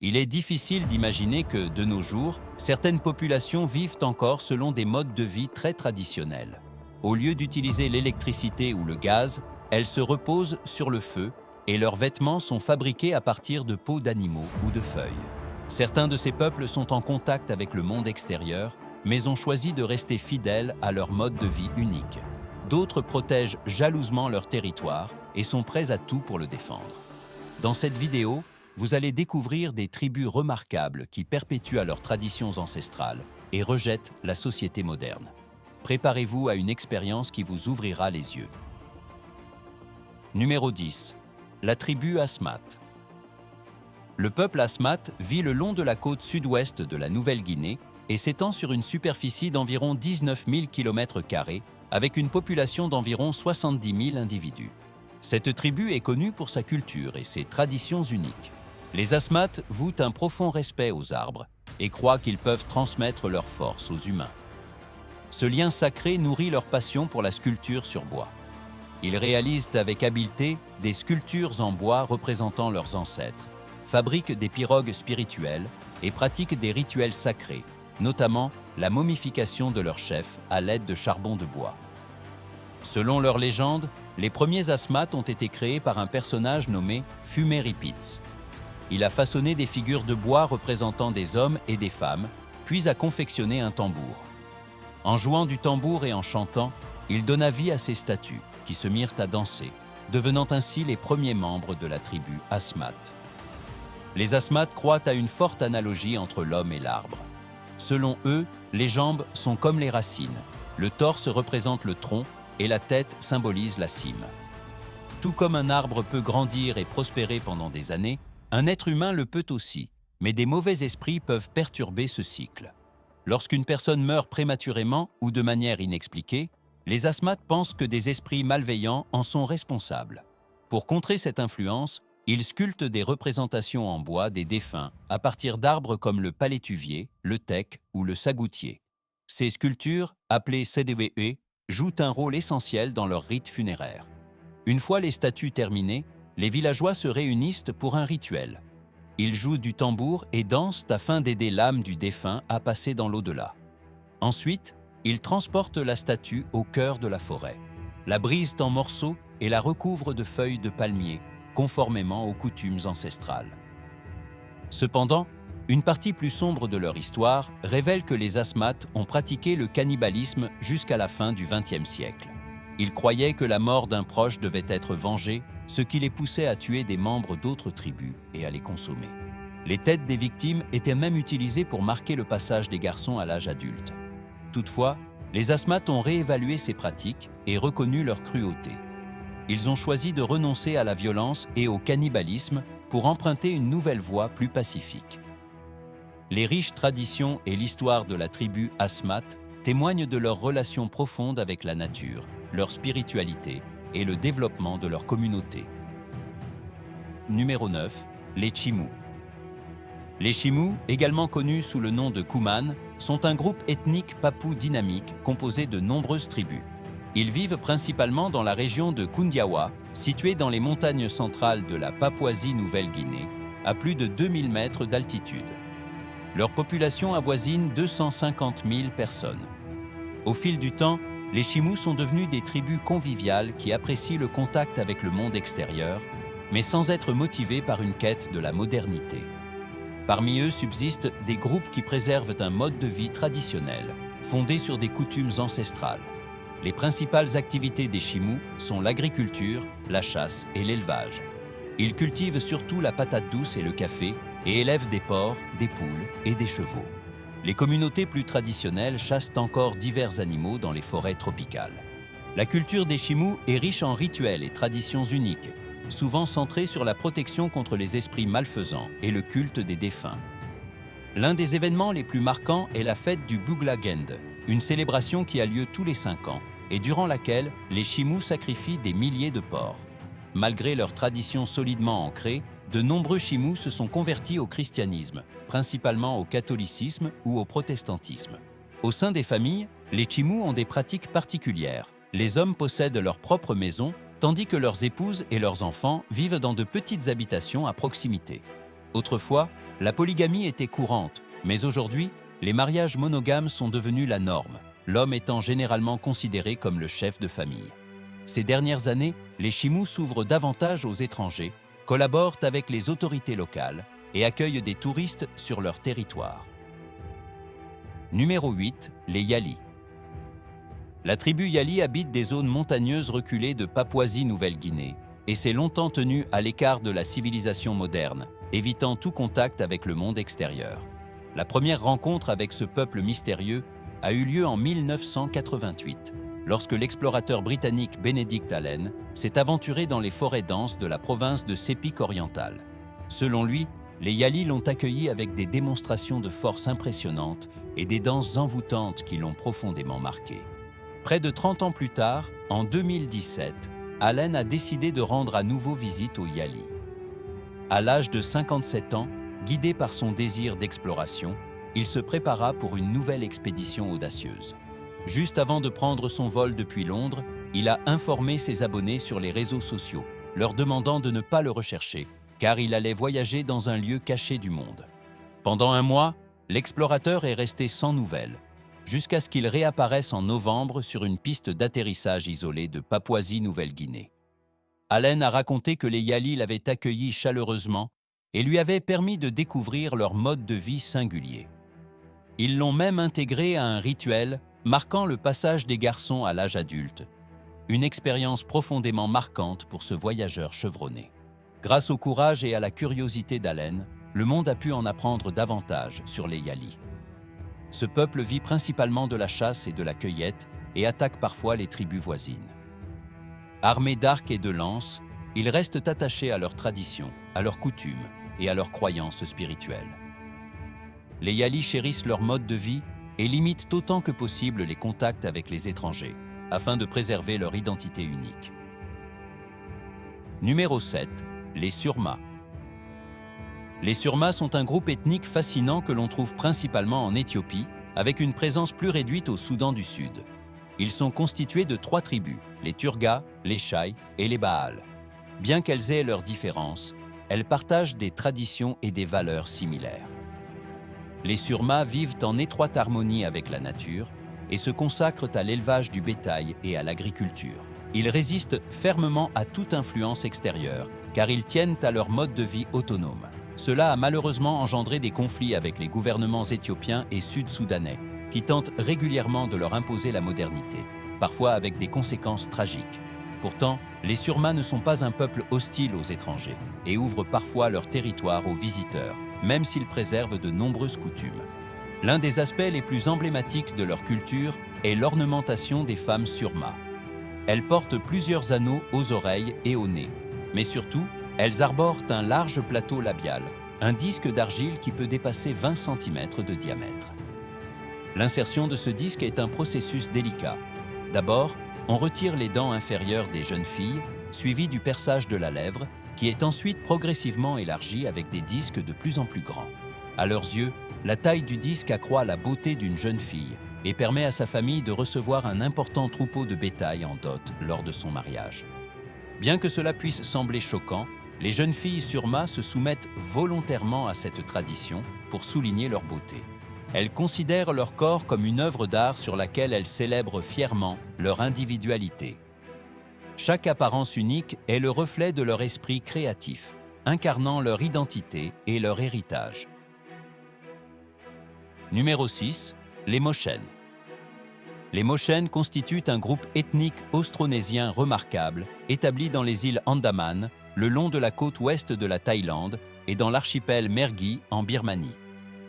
Il est difficile d'imaginer que, de nos jours, certaines populations vivent encore selon des modes de vie très traditionnels. Au lieu d'utiliser l'électricité ou le gaz, elles se reposent sur le feu et leurs vêtements sont fabriqués à partir de peaux d'animaux ou de feuilles. Certains de ces peuples sont en contact avec le monde extérieur, mais ont choisi de rester fidèles à leur mode de vie unique. D'autres protègent jalousement leur territoire et sont prêts à tout pour le défendre. Dans cette vidéo, vous allez découvrir des tribus remarquables qui perpétuent leurs traditions ancestrales et rejettent la société moderne. Préparez-vous à une expérience qui vous ouvrira les yeux. Numéro 10. La tribu Asmat. Le peuple Asmat vit le long de la côte sud-ouest de la Nouvelle-Guinée et s'étend sur une superficie d'environ 19 000 km² avec une population d'environ 70 000 individus. Cette tribu est connue pour sa culture et ses traditions uniques. Les Asmat vouent un profond respect aux arbres et croient qu'ils peuvent transmettre leur force aux humains. Ce lien sacré nourrit leur passion pour la sculpture sur bois. Ils réalisent avec habileté des sculptures en bois représentant leurs ancêtres, fabriquent des pirogues spirituelles et pratiquent des rituels sacrés, notamment la momification de leurs chefs à l'aide de charbon de bois. Selon leur légende, les premiers Asmat ont été créés par un personnage nommé Fuméripitz. Il a façonné des figures de bois représentant des hommes et des femmes, puis a confectionné un tambour. En jouant du tambour et en chantant, il donna vie à ces statues, qui se mirent à danser, devenant ainsi les premiers membres de la tribu Asmat. Les Asmat croient à une forte analogie entre l'homme et l'arbre. Selon eux, les jambes sont comme les racines, le torse représente le tronc et la tête symbolise la cime. Tout comme un arbre peut grandir et prospérer pendant des années, un être humain le peut aussi, mais des mauvais esprits peuvent perturber ce cycle. Lorsqu'une personne meurt prématurément ou de manière inexpliquée, les Asmat pensent que des esprits malveillants en sont responsables. Pour contrer cette influence, ils sculptent des représentations en bois des défunts à partir d'arbres comme le palétuvier, le teck ou le sagoutier. Ces sculptures, appelées CDWE, jouent un rôle essentiel dans leur rite funéraire. Une fois les statues terminées, les villageois se réunissent pour un rituel. Ils jouent du tambour et dansent afin d'aider l'âme du défunt à passer dans l'au-delà. Ensuite, ils transportent la statue au cœur de la forêt, la brisent en morceaux et la recouvrent de feuilles de palmier, conformément aux coutumes ancestrales. Cependant, une partie plus sombre de leur histoire révèle que les Asmat ont pratiqué le cannibalisme jusqu'à la fin du XXe siècle. Ils croyaient que la mort d'un proche devait être vengée, ce qui les poussait à tuer des membres d'autres tribus et à les consommer. Les têtes des victimes étaient même utilisées pour marquer le passage des garçons à l'âge adulte. Toutefois, les Asmat ont réévalué ces pratiques et reconnu leur cruauté. Ils ont choisi de renoncer à la violence et au cannibalisme pour emprunter une nouvelle voie plus pacifique. Les riches traditions et l'histoire de la tribu Asmat témoignent de leur relation profonde avec la nature, leur spiritualité et le développement de leur communauté. Numéro 9. Les Chimous. Les Chimous, également connus sous le nom de Kuman, sont un groupe ethnique papou dynamique composé de nombreuses tribus. Ils vivent principalement dans la région de Koundiawa, située dans les montagnes centrales de la Papouasie-Nouvelle-Guinée, à plus de 2000 mètres d'altitude. Leur population avoisine 250 000 personnes. Au fil du temps, les Chimous sont devenus des tribus conviviales qui apprécient le contact avec le monde extérieur, mais sans être motivés par une quête de la modernité. Parmi eux subsistent des groupes qui préservent un mode de vie traditionnel, fondé sur des coutumes ancestrales. Les principales activités des Chimous sont l'agriculture, la chasse et l'élevage. Ils cultivent surtout la patate douce et le café et élèvent des porcs, des poules et des chevaux. Les communautés plus traditionnelles chassent encore divers animaux dans les forêts tropicales. La culture des Chimous est riche en rituels et traditions uniques, souvent centrées sur la protection contre les esprits malfaisants et le culte des défunts. L'un des événements les plus marquants est la fête du Buglagend, une célébration qui a lieu tous les 5 ans et durant laquelle les Chimous sacrifient des milliers de porcs. Malgré leur tradition solidement ancrée, de nombreux Chimous se sont convertis au christianisme, principalement au catholicisme ou au protestantisme. Au sein des familles, les Chimous ont des pratiques particulières. Les hommes possèdent leur propre maison, tandis que leurs épouses et leurs enfants vivent dans de petites habitations à proximité. Autrefois, la polygamie était courante, mais aujourd'hui, les mariages monogames sont devenus la norme, l'homme étant généralement considéré comme le chef de famille. Ces dernières années, les Chimous s'ouvrent davantage aux étrangers, collaborent avec les autorités locales et accueillent des touristes sur leur territoire. Numéro 8, les Yali. La tribu Yali habite des zones montagneuses reculées de Papouasie-Nouvelle-Guinée et s'est longtemps tenue à l'écart de la civilisation moderne, évitant tout contact avec le monde extérieur. La première rencontre avec ce peuple mystérieux a eu lieu en 1988, lorsque l'explorateur britannique Benedict Allen s'est aventuré dans les forêts denses de la province de Sepik orientale. Selon lui, les Yali l'ont accueilli avec des démonstrations de force impressionnantes et des danses envoûtantes qui l'ont profondément marqué. Près de 30 ans plus tard, en 2017, Allen a décidé de rendre à nouveau visite aux Yali. À l'âge de 57 ans, guidé par son désir d'exploration, il se prépara pour une nouvelle expédition audacieuse. Juste avant de prendre son vol depuis Londres, il a informé ses abonnés sur les réseaux sociaux, leur demandant de ne pas le rechercher, car il allait voyager dans un lieu caché du monde. Pendant un mois, l'explorateur est resté sans nouvelles, jusqu'à ce qu'il réapparaisse en novembre sur une piste d'atterrissage isolée de Papouasie-Nouvelle-Guinée. Allen a raconté que les Yali l'avaient accueilli chaleureusement et lui avaient permis de découvrir leur mode de vie singulier. Ils l'ont même intégré à un rituel marquant le passage des garçons à l'âge adulte, une expérience profondément marquante pour ce voyageur chevronné. Grâce au courage et à la curiosité d'Allen, le monde a pu en apprendre davantage sur les Yali. Ce peuple vit principalement de la chasse et de la cueillette et attaque parfois les tribus voisines. Armés d'arcs et de lances, ils restent attachés à leurs traditions, à leurs coutumes et à leurs croyances spirituelles. Les Yali chérissent leur mode de vie et limitent autant que possible les contacts avec les étrangers, afin de préserver leur identité unique. Numéro 7, les Surma. Les Surma sont un groupe ethnique fascinant que l'on trouve principalement en Éthiopie, avec une présence plus réduite au Soudan du Sud. Ils sont constitués de 3 tribus, les Turgas, les Shai et les Baal. Bien qu'elles aient leurs différences, elles partagent des traditions et des valeurs similaires. Les Surma vivent en étroite harmonie avec la nature et se consacrent à l'élevage du bétail et à l'agriculture. Ils résistent fermement à toute influence extérieure, car ils tiennent à leur mode de vie autonome. Cela a malheureusement engendré des conflits avec les gouvernements éthiopiens et sud-soudanais, qui tentent régulièrement de leur imposer la modernité, parfois avec des conséquences tragiques. Pourtant, les Surma ne sont pas un peuple hostile aux étrangers et ouvrent parfois leur territoire aux visiteurs, même s'ils préservent de nombreuses coutumes. L'un des aspects les plus emblématiques de leur culture est l'ornementation des femmes Surma. Elles portent plusieurs anneaux aux oreilles et au nez, mais surtout, elles arborent un large plateau labial, un disque d'argile qui peut dépasser 20 cm de diamètre. L'insertion de ce disque est un processus délicat. D'abord, on retire les dents inférieures des jeunes filles, suivi du perçage de la lèvre, qui est ensuite progressivement élargi avec des disques de plus en plus grands. À leurs yeux, la taille du disque accroît la beauté d'une jeune fille et permet à sa famille de recevoir un important troupeau de bétail en dot lors de son mariage. Bien que cela puisse sembler choquant, les jeunes filles Surma se soumettent volontairement à cette tradition pour souligner leur beauté. Elles considèrent leur corps comme une œuvre d'art sur laquelle elles célèbrent fièrement leur individualité. Chaque apparence unique est le reflet de leur esprit créatif, incarnant leur identité et leur héritage. Numéro 6, les Moshen. Les Moshen constituent un groupe ethnique austronésien remarquable, établi dans les îles Andaman, le long de la côte ouest de la Thaïlande et dans l'archipel Mergui en Birmanie.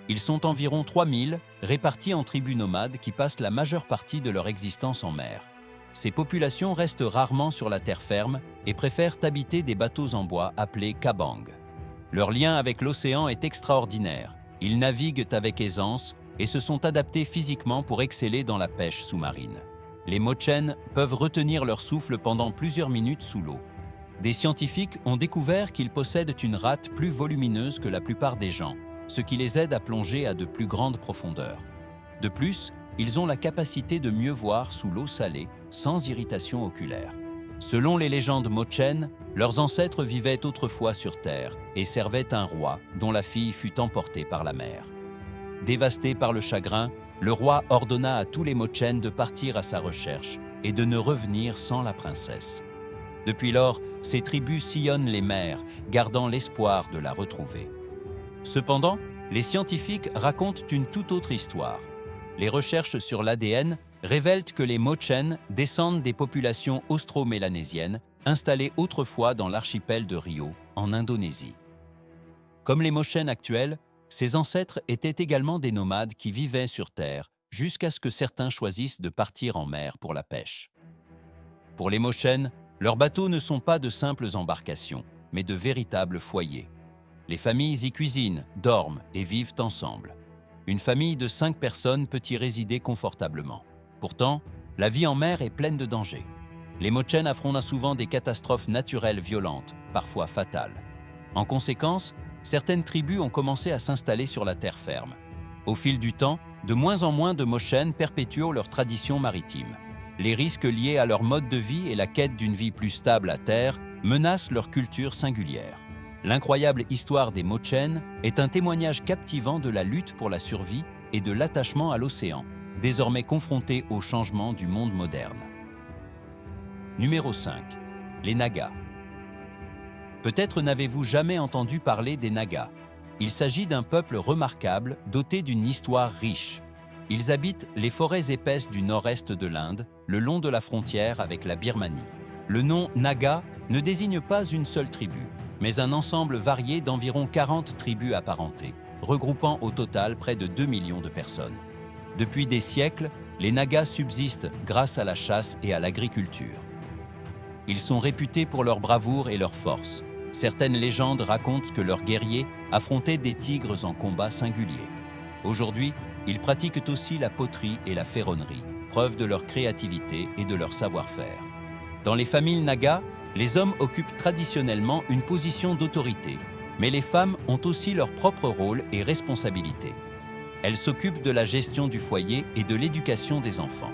Ils sont environ 3000, répartis en tribus nomades qui passent la majeure partie de leur existence en mer. Ces populations restent rarement sur la terre ferme et préfèrent habiter des bateaux en bois appelés kabang. Leur lien avec l'océan est extraordinaire. Ils naviguent avec aisance et se sont adaptés physiquement pour exceller dans la pêche sous-marine. Les Moshen peuvent retenir leur souffle pendant plusieurs minutes sous l'eau. Des scientifiques ont découvert qu'ils possèdent une rate plus volumineuse que la plupart des gens, ce qui les aide à plonger à de plus grandes profondeurs. De plus, ils ont la capacité de mieux voir sous l'eau salée, sans irritation oculaire. Selon les légendes Mochen, leurs ancêtres vivaient autrefois sur Terre et servaient un roi dont la fille fut emportée par la mer. Dévasté par le chagrin, le roi ordonna à tous les Mochen de partir à sa recherche et de ne revenir sans la princesse. Depuis lors, ces tribus sillonnent les mers, gardant l'espoir de la retrouver. Cependant, les scientifiques racontent une toute autre histoire. Les recherches sur l'ADN révèlent que les Mochen descendent des populations austro-mélanésiennes installées autrefois dans l'archipel de Rio, en Indonésie. Comme les Mochen actuels, ces ancêtres étaient également des nomades qui vivaient sur Terre jusqu'à ce que certains choisissent de partir en mer pour la pêche. Pour les Mochen, leurs bateaux ne sont pas de simples embarcations, mais de véritables foyers. Les familles y cuisinent, dorment et vivent ensemble. Une famille de 5 personnes peut y résider confortablement. Pourtant, la vie en mer est pleine de dangers. Les Mochen affrontent souvent des catastrophes naturelles violentes, parfois fatales. En conséquence, certaines tribus ont commencé à s'installer sur la terre ferme. Au fil du temps, de moins en moins de Mochen perpétuent leur tradition maritime. Les risques liés à leur mode de vie et la quête d'une vie plus stable à terre menacent leur culture singulière. L'incroyable histoire des Mochen est un témoignage captivant de la lutte pour la survie et de l'attachement à l'océan, désormais confrontés au changement du monde moderne. Numéro 5. Les Nagas. Peut-être n'avez-vous jamais entendu parler des Nagas. Il s'agit d'un peuple remarquable, doté d'une histoire riche. Ils habitent les forêts épaisses du nord-est de l'Inde, le long de la frontière avec la Birmanie. Le nom Naga ne désigne pas une seule tribu, mais un ensemble varié d'environ 40 tribus apparentées, regroupant au total près de 2 millions de personnes. Depuis des siècles, les Nagas subsistent grâce à la chasse et à l'agriculture. Ils sont réputés pour leur bravoure et leur force. Certaines légendes racontent que leurs guerriers affrontaient des tigres en combat singulier. Aujourd'hui, ils pratiquent aussi la poterie et la ferronnerie, preuve de leur créativité et de leur savoir-faire. Dans les familles Nagas, les hommes occupent traditionnellement une position d'autorité, mais les femmes ont aussi leur propre rôle et responsabilités. Elles s'occupent de la gestion du foyer et de l'éducation des enfants.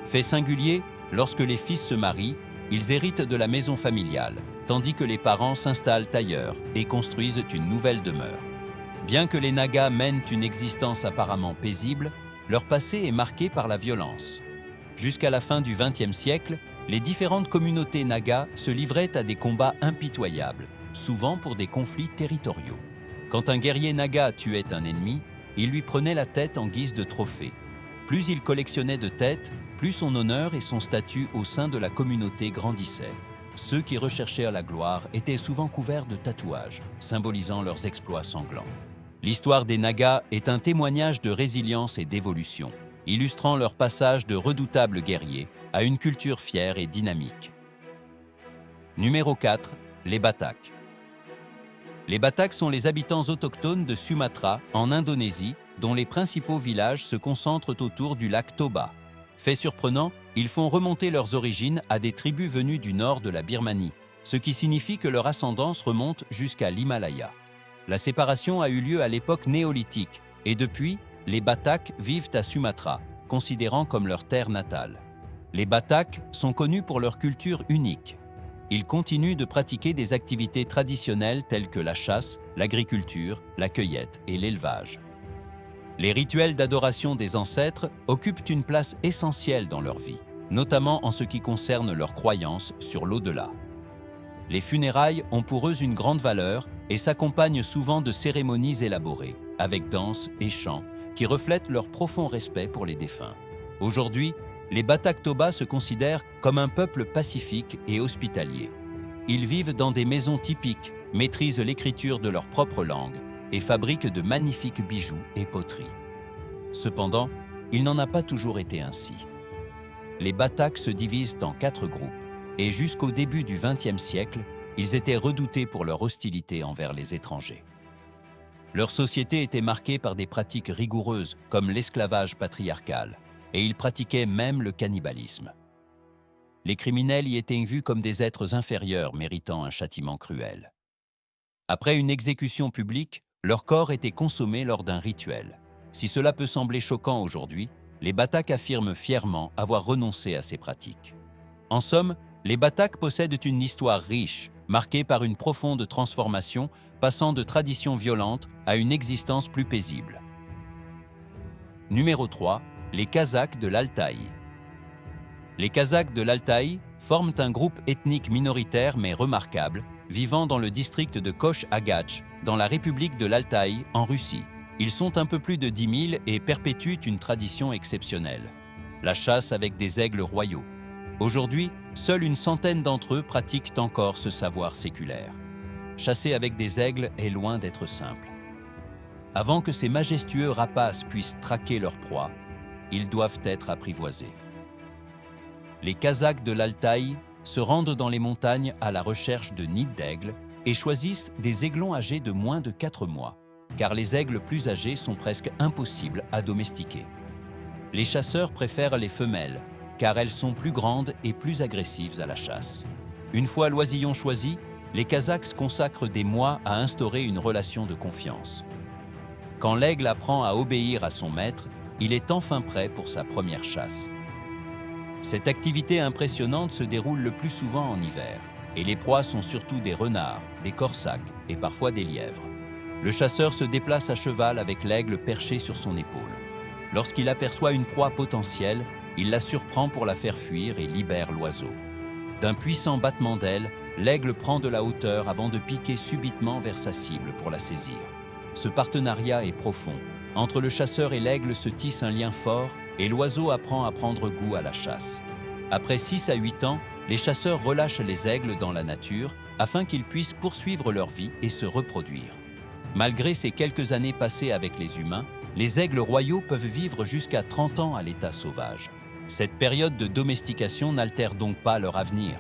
Fait singulier, lorsque les fils se marient, ils héritent de la maison familiale, tandis que les parents s'installent ailleurs et construisent une nouvelle demeure. Bien que les Nagas mènent une existence apparemment paisible, leur passé est marqué par la violence. Jusqu'à la fin du XXe siècle, les différentes communautés Nagas se livraient à des combats impitoyables, souvent pour des conflits territoriaux. Quand un guerrier Naga tuait un ennemi, il lui prenait la tête en guise de trophée. Plus il collectionnait de têtes, plus son honneur et son statut au sein de la communauté grandissaient. Ceux qui recherchaient la gloire étaient souvent couverts de tatouages, symbolisant leurs exploits sanglants. L'histoire des Nagas est un témoignage de résilience et d'évolution, illustrant leur passage de redoutables guerriers à une culture fière et dynamique. Numéro 4. Les Bataks. Les Bataks sont les habitants autochtones de Sumatra, en Indonésie, dont les principaux villages se concentrent autour du lac Toba. Fait surprenant, ils font remonter leurs origines à des tribus venues du nord de la Birmanie, ce qui signifie que leur ascendance remonte jusqu'à l'Himalaya. La séparation a eu lieu à l'époque néolithique, et depuis, les Bataks vivent à Sumatra, considérant comme leur terre natale. Les Bataks sont connus pour leur culture unique. Ils continuent de pratiquer des activités traditionnelles telles que la chasse, l'agriculture, la cueillette et l'élevage. Les rituels d'adoration des ancêtres occupent une place essentielle dans leur vie, notamment en ce qui concerne leurs croyances sur l'au-delà. Les funérailles ont pour eux une grande valeur et s'accompagnent souvent de cérémonies élaborées, avec danse et chants, qui reflètent leur profond respect pour les défunts. Aujourd'hui, les Batak Toba se considèrent comme un peuple pacifique et hospitalier. Ils vivent dans des maisons typiques, maîtrisent l'écriture de leur propre langue et fabriquent de magnifiques bijoux et poteries. Cependant, il n'en a pas toujours été ainsi. Les Bataks se divisent en 4 groupes et jusqu'au début du XXe siècle, ils étaient redoutés pour leur hostilité envers les étrangers. Leur société était marquée par des pratiques rigoureuses comme l'esclavage patriarcal, et ils pratiquaient même le cannibalisme. Les criminels y étaient vus comme des êtres inférieurs méritant un châtiment cruel. Après une exécution publique, leur corps était consommé lors d'un rituel. Si cela peut sembler choquant aujourd'hui, les Bataks affirment fièrement avoir renoncé à ces pratiques. En somme, Les Bataks possèdent une histoire riche, marquée par une profonde transformation, passant de traditions violentes à une existence plus paisible. Numéro 3. Les Kazakhs de l'Altaï. Les Kazakhs de l'Altaï forment un groupe ethnique minoritaire mais remarquable, vivant dans le district de Kosh-Agach, dans la République de l'Altaï, en Russie. Ils sont un peu plus de 10 000 et perpétuent une tradition exceptionnelle. La chasse avec des aigles royaux. Aujourd'hui, seule une centaine d'entre eux pratiquent encore ce savoir séculaire. Chasser avec des aigles est loin d'être simple. Avant que ces majestueux rapaces puissent traquer leur proie, ils doivent être apprivoisés. Les Kazakhs de l'Altaï se rendent dans les montagnes à la recherche de nids d'aigles et choisissent des aiglons âgés de moins de 4 mois, car les aigles plus âgés sont presque impossibles à domestiquer. Les chasseurs préfèrent les femelles, car elles sont plus grandes et plus agressives à la chasse. Une fois l'oisillon choisi, les Kazakhs consacrent des mois à instaurer une relation de confiance. Quand l'aigle apprend à obéir à son maître, il est enfin prêt pour sa première chasse. Cette activité impressionnante se déroule le plus souvent en hiver, et les proies sont surtout des renards, des corsacs et parfois des lièvres. Le chasseur se déplace à cheval avec l'aigle perché sur son épaule. Lorsqu'il aperçoit une proie potentielle, il la surprend pour la faire fuir et libère l'oiseau. D'un puissant battement d'ailes, l'aigle prend de la hauteur avant de piquer subitement vers sa cible pour la saisir. Ce partenariat est profond. Entre le chasseur et l'aigle se tisse un lien fort et l'oiseau apprend à prendre goût à la chasse. Après 6 à 8 ans, les chasseurs relâchent les aigles dans la nature afin qu'ils puissent poursuivre leur vie et se reproduire. Malgré ces quelques années passées avec les humains, les aigles royaux peuvent vivre jusqu'à 30 ans à l'état sauvage. Cette période de domestication n'altère donc pas leur avenir.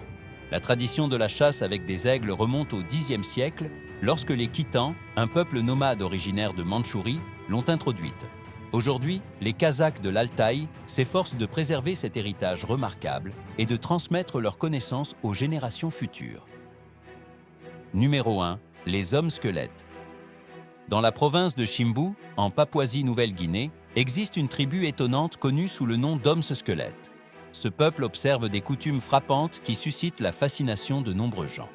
La tradition de la chasse avec des aigles remonte au Xe siècle, lorsque les Khitans, un peuple nomade originaire de Mandchourie, l'ont introduite. Aujourd'hui, les Kazakhs de l'Altaï s'efforcent de préserver cet héritage remarquable et de transmettre leurs connaissances aux générations futures. Numéro 1. Les hommes squelettes. Dans la province de Chimbu, en Papouasie-Nouvelle-Guinée, existe une tribu étonnante connue sous le nom d'hommes squelettes. Ce peuple observe des coutumes frappantes qui suscitent la fascination de nombreux gens.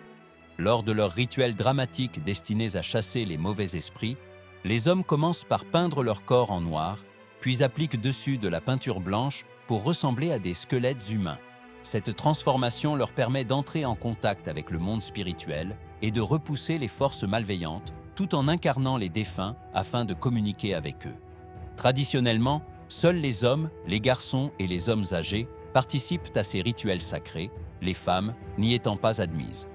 Lors de leurs rituels dramatiques destinés à chasser les mauvais esprits, les hommes commencent par peindre leur corps en noir, puis appliquent dessus de la peinture blanche pour ressembler à des squelettes humains. Cette transformation leur permet d'entrer en contact avec le monde spirituel et de repousser les forces malveillantes, tout en incarnant les défunts afin de communiquer avec eux. Traditionnellement, seuls les hommes, les garçons et les hommes âgés participent à ces rituels sacrés, les femmes n'y étant pas admises.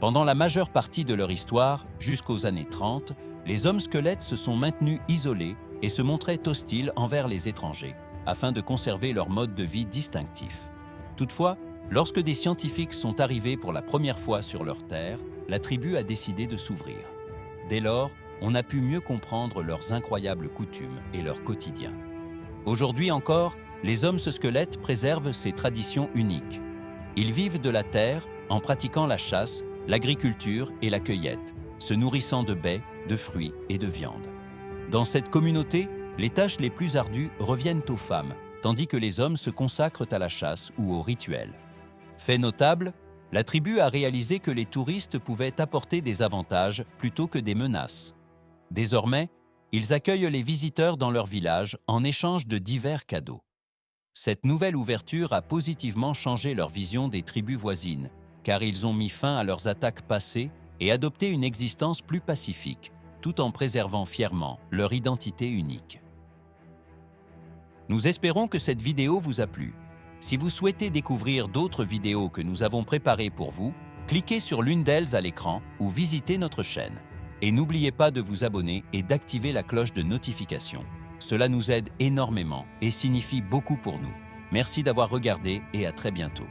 Pendant la majeure partie de leur histoire, jusqu'aux années 30, les hommes squelettes se sont maintenus isolés et se montraient hostiles envers les étrangers, afin de conserver leur mode de vie distinctif. Toutefois, lorsque des scientifiques sont arrivés pour la première fois sur leur terre, la tribu a décidé de s'ouvrir. Dès lors, on a pu mieux comprendre leurs incroyables coutumes et leur quotidien. Aujourd'hui encore, les hommes squelettes préservent ces traditions uniques. Ils vivent de la terre en pratiquant la chasse, l'agriculture et la cueillette, se nourrissant de baies, de fruits et de viande. Dans cette communauté, les tâches les plus ardues reviennent aux femmes, tandis que les hommes se consacrent à la chasse ou aux rituels. Fait notable, la tribu a réalisé que les touristes pouvaient apporter des avantages plutôt que des menaces. Désormais, ils accueillent les visiteurs dans leur village en échange de divers cadeaux. Cette nouvelle ouverture a positivement changé leur vision des tribus voisines, car ils ont mis fin à leurs attaques passées et adopté une existence plus pacifique, tout en préservant fièrement leur identité unique. Nous espérons que cette vidéo vous a plu. Si vous souhaitez découvrir d'autres vidéos que nous avons préparées pour vous, cliquez sur l'une d'elles à l'écran ou visitez notre chaîne. Et n'oubliez pas de vous abonner et d'activer la cloche de notification. Cela nous aide énormément et signifie beaucoup pour nous. Merci d'avoir regardé et à très bientôt.